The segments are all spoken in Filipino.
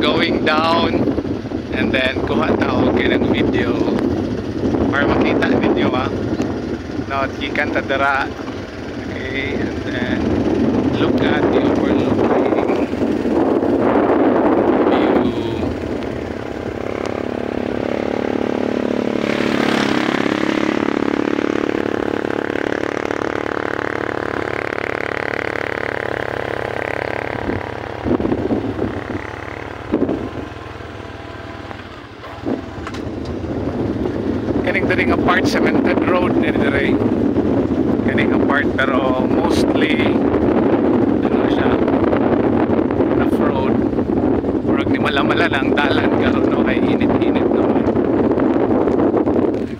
going down and then kuha tao ng video para makita ninyo no, gikan ta dara. Okay, and then look at the overlooking view. Kaning diri nga part cemented road ni diri. Kaning nga part pero mostly ano siya, rough road. Murag ni malamala lang dalan karon no, kay init-init naman.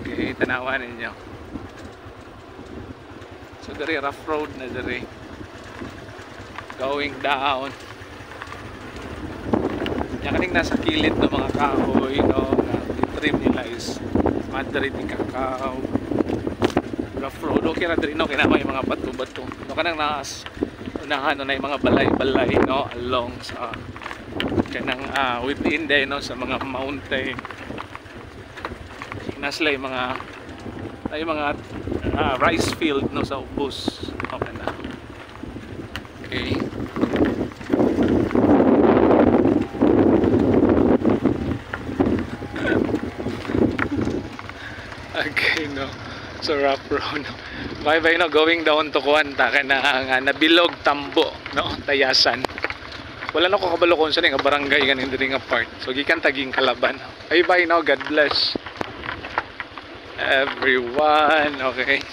Okay, tanawan ninyo. So diri rough road na diri. Going down. Yan kaning nasa kilid ng mga kahoy no, na trim nila is madari di kakao. Rough road. Okay na diri no, kinamay mga bato-bato. No kanang nas unahan no na yung mga balay-balay no along sa kanang within day no sa mga mountain. Nasla yung mga rice field no sa ubos. Okay na. Okay. Okay no, so rough road no. Bye bye no, going down to Kuanta kana nga nabilog tambo no, Tayasan. Wala na ko kabalo kung saan nga barangay ganing diri nga part. So gikan taging Kalaban. Bye bye no, God bless everyone. Okay.